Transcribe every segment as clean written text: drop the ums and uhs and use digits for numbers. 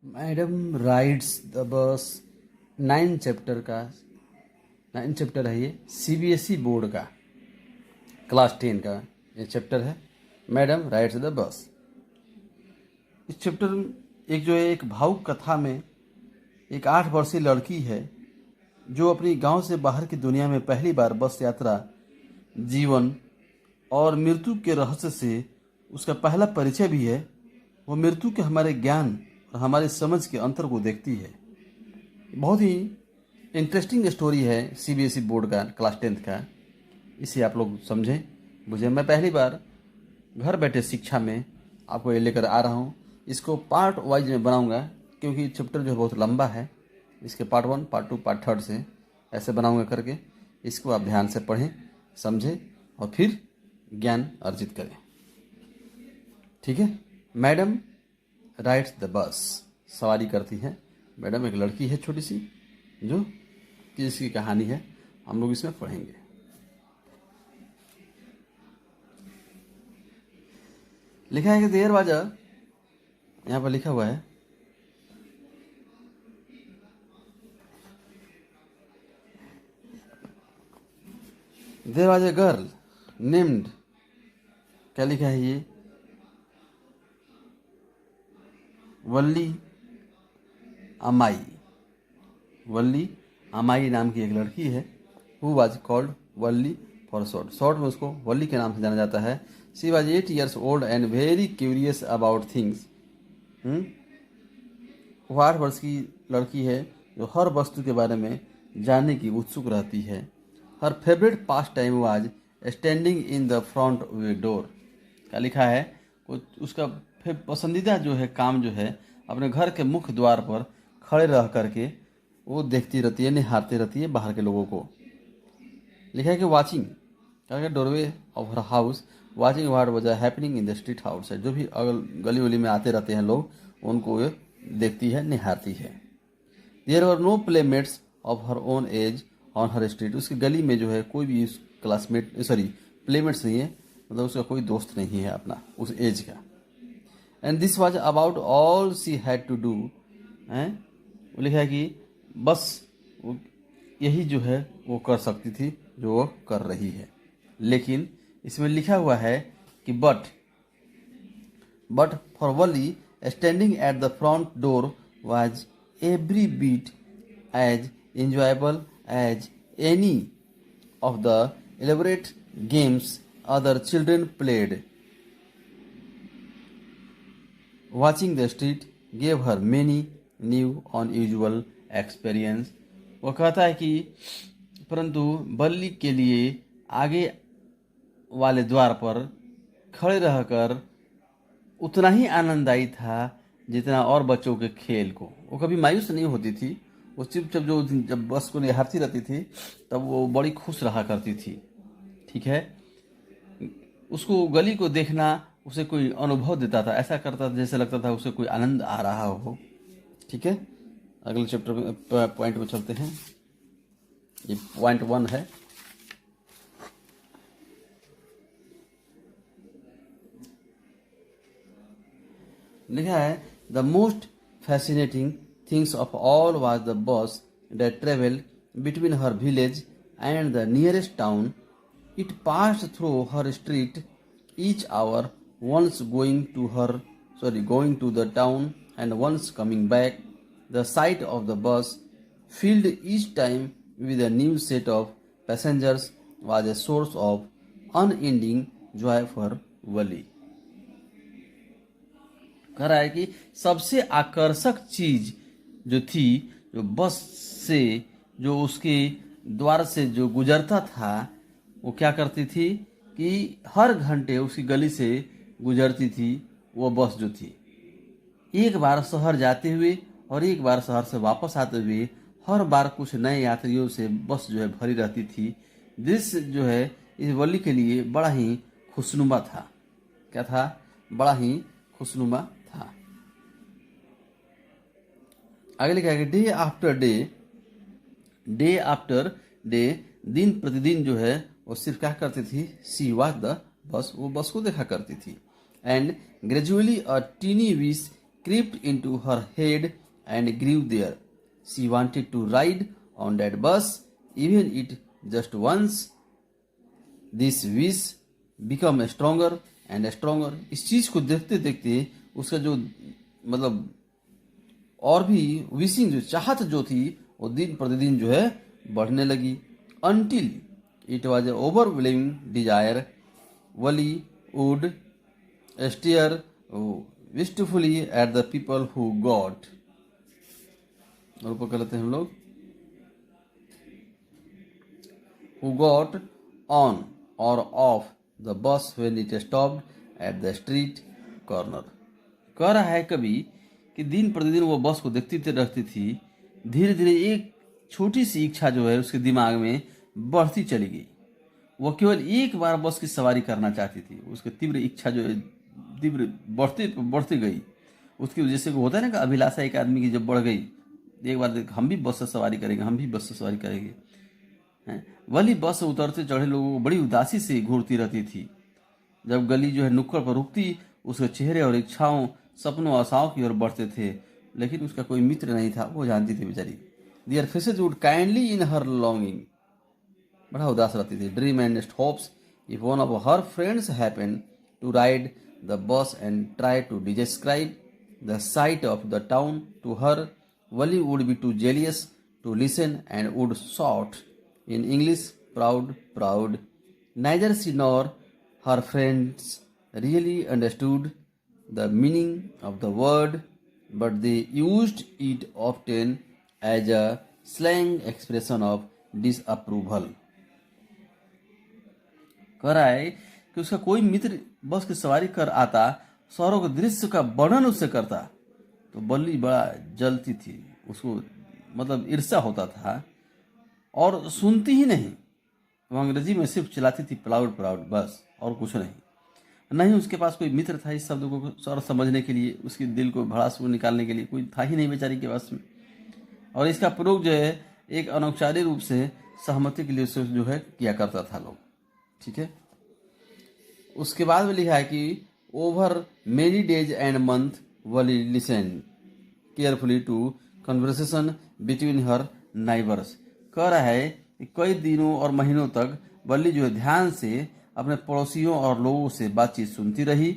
Madam rides the bus 9 chapter है ये। CBSE board का क्लास 10 का ये चैप्टर है, मैडम राइड्स द बस। इस चैप्टर में एक भावुक कथा में एक 8 वर्षीय लड़की है जो अपनी गांव से बाहर की दुनिया में पहली बार बस यात्रा, जीवन और मृत्यु के रहस्य से उसका पहला परिचय भी है। वो मृत्यु के हमारे ज्ञान और हमारी समझ के अंतर को देखती है। बहुत ही इंटरेस्टिंग स्टोरी है सीबीएसई बोर्ड का क्लास 10 का। इसे आप लोग समझें बुझें। मैं पहली बार घर बैठे शिक्षा में आपको ये लेकर आ रहा हूँ। इसको पार्ट वाइज में बनाऊंगा क्योंकि चैप्टर जो है बहुत लंबा है। इसके पार्ट 1, पार्ट 2, पार्ट 3 से ऐसे बनाऊंगा करके इसको आप ध्यान से पढ़ें, समझें और फिर ज्ञान अर्जित करें। ठीक है। मैडम राइड्स द बस, सवारी करती है मैडम। एक लड़की है छोटी सी जो जिसकी कहानी है हम लोग इसमें पढ़ेंगे। लिखा है कि देर बाजा, यहाँ पर लिखा हुआ है there was a girl named, क्या लिखा है ये, वल्ली अमाई। वल्ली अमाई नाम की एक लड़की है। Who was called Valli for short में उसको वल्ली के नाम से जाना जाता है। She was 8 years old and very curious about things. वो 8 वर्ष की लड़की है जो हर वस्तु के बारे में जानने की उत्सुक रहती है। हर favourite pass time was standing in the front way door. क्या लिखा है, उसका पसंदीदा जो है काम जो है अपने घर के मुख्य द्वार पर खड़े रह करके वो देखती रहती है, निहारती रहती है बाहर के लोगों को। लिखा है कि वाचिंग क्या doorway of her house, watching what was happening in the street house है। जो भी अगल गली वली में आते रहते हैं लोग उनको ये देखती है, निहारती है। There were no playmates of her own age on her street. उसकी गली में जो है कोई भी क्लासमेट प्लेमेट्स नहीं है, मतलब उसका कोई दोस्त नहीं है अपना उस एज का। And this was about all she had to do. वो लिखा है कि बस यही जो है वो कर सकती थी जो वो कर रही है। लेकिन इसमें लिखा हुआ है कि but for Valli standing at the front door was every bit as enjoyable as any of the elaborate games other children played. Watching the street gave her many new unusual experience. वो कहता है कि परंतु बल्ली के लिए आगे वाले द्वार पर खड़े रहकर उतना ही आनंददायी था जितना और बच्चों के खेल को। वो कभी मायूस नहीं होती थी। वो चुपचाप जब बस को निहारती रहती थी तब वो बड़ी खुश रहा करती थी। ठीक है। उसको गली को देखना उसे कोई अनुभव देता था, ऐसा करता था जैसे लगता था उसे कोई आनंद आ रहा हो। ठीक है। अगले चैप्टर में पॉइंट में चलते हैं। ये पॉइंट 1 है। लिखा है the most fascinating things of all was the bus that travelled between her village and the nearest town. It passed through her street each hour, once going to the town and once coming back. The sight of the bus, filled each time with a new set of passengers, was a source of unending joy for Wali. कह रहा है कि सबसे आकर्षक चीज जो थी, जो बस से जो उसके द्वार से जो गुजरता था, वो क्या करती थी कि हर घंटे उसकी गली से गुजरती थी वो बस जो थी। एक बार शहर जाते हुए और एक बार शहर से वापस आते हुए हर बार कुछ नए यात्रियों से बस जो है भरी रहती थी। दृश्य जो है इस वली के लिए बड़ा ही खुशनुमा था। क्या था? बड़ा ही खुशनुमा था। आगे लिखा है कि डे आफ्टर डे, दिन प्रतिदिन जो है वो सिर्फ क्या करती थी, सी वॉच द बस, वो बस को देखा करती थी। And gradually a tiny wish crept into her head and grew there. She wanted to ride on that bus, even it just once. This wish become stronger and stronger. इस चीज को देखते देखते उसका जो मतलब और भी विशिंग जो चाहत जो थी वो दिन प्रतिदिन जो है बढ़ने लगी. Until it was an overwhelming desire, Wally would stare wistfully at the people who got. और ऊपर कर लेते हैं हम लोग, who got on or off the bus when it stopped at the street corner. कह रहा है कभी कि दिन प्रतिदिन वो बस को देखती रहती थी. धीरे धीरे एक छोटी सी इच्छा जो है उसके दिमाग में बढ़ती चली गई. वो केवल एक बार बस की सवारी करना चाहती थी. उसकी तीव्र इच्छा जो है तीव्र बढ़ती गई. उसकी वजह से होता है ना कि अभिलाषा एक आदमी की जब बढ़ गई, एक बार हम भी बस से सवारी करेंगे, हम भी बस से सवारी करेंगे. वली बस से उतरते चढ़े लोगों को बड़ी उदासी से घूरती रहती थी. जब गली जो है नुक्कड़ पर रुकती, उसके चेहरे और इच्छाओं, सपनों, आशाओं की ओर बढ़ते थे. लेकिन उसका कोई मित्र नहीं था, वो जानती थी बेचारी. Their faces would kindly in her longing. बड़ा उदास रहती थी. Dream and hopes. If one of her friends happened to ride the bus and try to describe the sight of the town to her, Wally would be too jealous to listen and would shout in English, proud, proud. Neither she nor her friends really understood the meaning of the word, but they used it often as a slang expression of disapproval. कह रहा है कि उसका कोई मित्र बस की सवारी कर आता, शहरों के दृश्य का वर्णन उससे करता, तो बल्ली बड़ा जलती थी. उसको मतलब ईर्ष्या होता था और सुनती ही नहीं. वो अंग्रेजी में सिर्फ चलाती थी प्राउड प्राउड, बस और कुछ नहीं. नहीं उसके पास कोई मित्र था इस शब्द को सर समझने के लिए, उसके दिल को भड़ास को निकालने के लिए कोई था ही नहीं बेचारी के पास में. और इसका प्रयोग जो है एक अनौपचारिक रूप से सहमति के लिए जो है किया करता था लोग. ठीक है. उसके बाद में लिखा है कि over many days and month Valli listen carefully to conversation between her neighbours. कह रहा है कि कई दिनों और महीनों तक वली जो है ध्यान से अपने पड़ोसियों और लोगों से बातचीत सुनती रही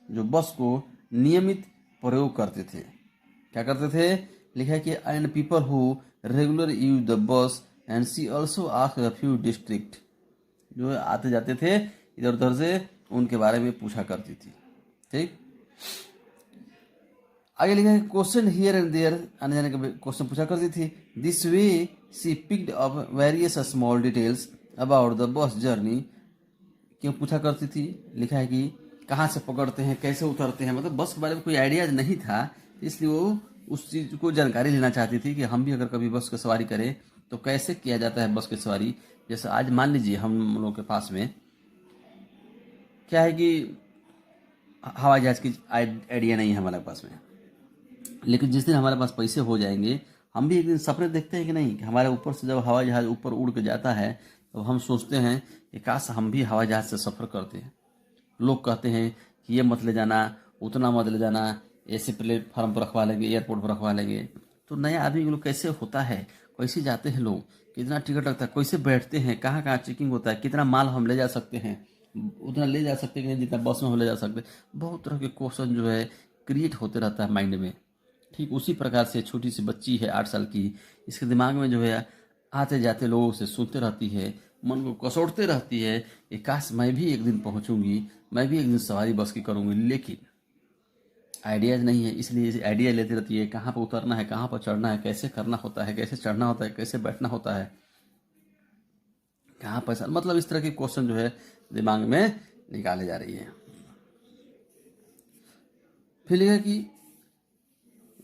जो बस को नियमित प्रयोग करते थे. क्या करते थे? लिखा है कि and people who regular use the bus and she also asked a few district. जो आते जाते थे इधर उधर से उनके बारे में पूछा करती थी. ठीक. आगे लिखा है क्वेश्चन हियर एंड देयर, आने जाने का क्वेश्चन पूछा करती थी. This way she picked up various small details about the bus journey. क्यों पूछा करती थी? लिखा है कि कहाँ से पकड़ते हैं, कैसे उतरते हैं, मतलब बस के बारे में कोई आइडियाज नहीं था, इसलिए वो उस चीज को जानकारी लेना चाहती थी कि हम भी अगर कभी बस की सवारी करें तो कैसे किया जाता है बस की सवारी. जैसे आज मान लीजिए हम लोगों के पास में क्या है कि हवाई जहाज की आइडिया नहीं है हमारे पास में, लेकिन जिस दिन हमारे पास पैसे हो जाएंगे हम भी एक दिन सपने देखते हैं कि नहीं कि हमारे ऊपर से जब हवाई जहाज ऊपर उड़ के जाता है तो हम सोचते हैं कि काश हम भी हवाई जहाज से सफ़र करते हैं. लोग कहते हैं कि ये मत ले जाना, उतना मत ले जाना, ऐसे प्लेटफार्म पर रखवा लेंगे, एयरपोर्ट पर रखवा लेंगे. तो नया आदमी लोग कैसे होता है, कैसे जाते हैं लोग, कितना टिकट लगता है, कैसे बैठते हैं, कहाँ कहाँ चेकिंग होता है, कितना माल हम ले जा सकते हैं, उतना ले जा सकते हैं जितना बस में हम ले जा सकते हैं. बहुत तरह के क्वेश्चन जो है क्रिएट होते रहता है माइंड में. ठीक उसी प्रकार से छोटी सी बच्ची है 8 साल की, इसके दिमाग में जो है आते जाते लोगों से सुनते रहती है, मन को कसौटते रहती है कि काश मैं भी एक दिन पहुंचूंगी, मैं भी एक दिन सवारी बस की करूंगी. लेकिन आइडियाज नहीं है, इसलिए आइडिया लेती रहती है कहाँ पर उतरना है, कहाँ पर चढ़ना है, कैसे करना होता है, कैसे चढ़ना होता है, कैसे बैठना होता है, कहाँ पैसा, मतलब इस तरह के क्वेश्चन जो है दिमाग में निकाले जा रही है. फिर लिखा कि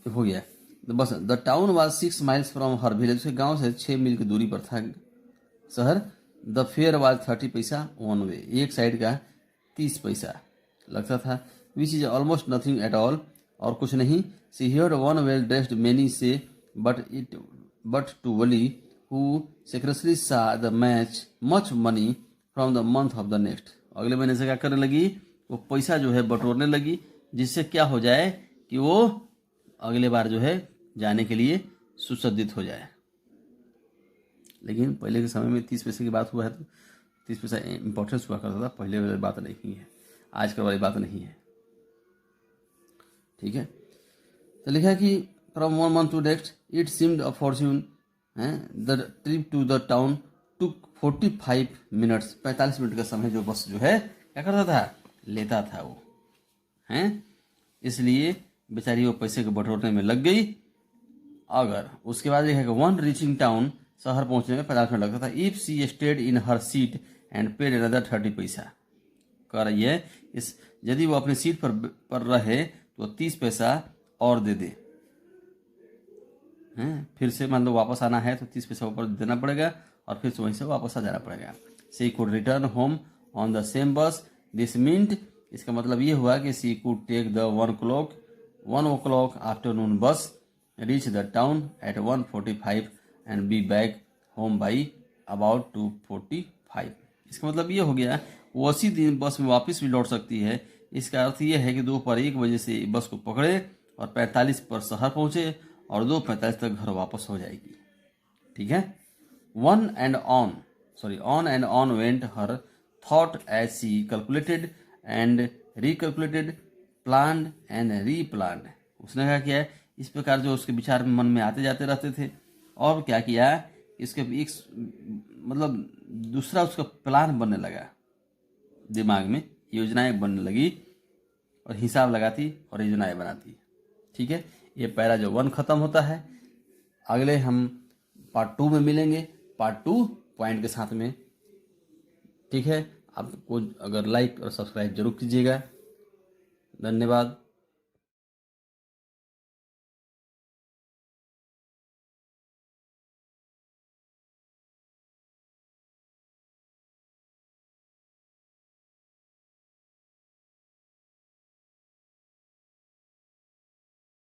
हो गया बस. The town was 6 miles from her village. उसके गांव से 6 मील की दूरी पर था शहर. द फेयर वाज 30 पैसा वन वे. एक साइड का 30 पैसा लगता था. Which is almost nothing at all. और कुछ नहीं. She heard one well dressed many say but to wally who secretly saw the match much money from the month of the next. अगले महीने से क्या करने लगी, वो पैसा जो है बटोरने लगी, जिससे क्या हो जाए कि वो अगले बार जो है जाने के लिए सुसज्जित हो जाए। लेकिन पहले के समय में 30 पैसे की बात हुआ है तो 30 पैसा इंपॉर्टेंस हुआ करता था, पहले वाली बात नहीं है, आजकल वाली बात नहीं है। ठीक है, तो लिखा है कि from one month to next it seemed a fortune, the trip to the town took 45 minutes, 45 minute का समय जो बस जो है क्या करता था, लेता था वो हैं। इसलिए बेचारी वो पैसे को बटोरने में लग गई। अगर उसके बाद लिखा है वन रीचिंग टाउन, शहर पहुंचने में 50 मिनट लगता था। If she stayed in her seat and paid another 30 पैसा, कह रही है इस यदि वो अपनी सीट पर रहे तो 30 पैसा और दे दे। फिर से मान लो वापस आना है तो 30 पैसा ऊपर देना पड़ेगा और फिर से वहीं से वापस आ जाना पड़ेगा। She could return home on the same bus, this meant, इसका मतलब ये हुआ कि she could take the 1 o'clock afternoon bus, reach the town at 1:45 and be back home by about 2:45। इसका मतलब ये हो गया वो उसी दिन बस में वापस भी लौट सकती है। इसका अर्थ ये है कि दोपहर 1 बजे से बस को पकड़े और 45 पर शहर पहुंचे और 2:45 तक घर वापस हो जाएगी। ठीक है, on and on went her thought as she calculated and recalculated, planned and replanned. उसने क्या किया, इस प्रकार जो उसके विचार मन में आते जाते रहते थे, और क्या किया, इसके एक मतलब दूसरा उसका प्लान बनने लगा, दिमाग में योजनाएं बनने लगी और हिसाब लगाती और योजनाएं बनाती। ठीक है, ये पैरा जो 1 खत्म होता है। अगले हम पार्ट 2 में मिलेंगे, पार्ट 2 पॉइंट के साथ में। ठीक है, आपको अगर लाइक और सब्सक्राइब जरूर कीजिएगा। धन्यवाद।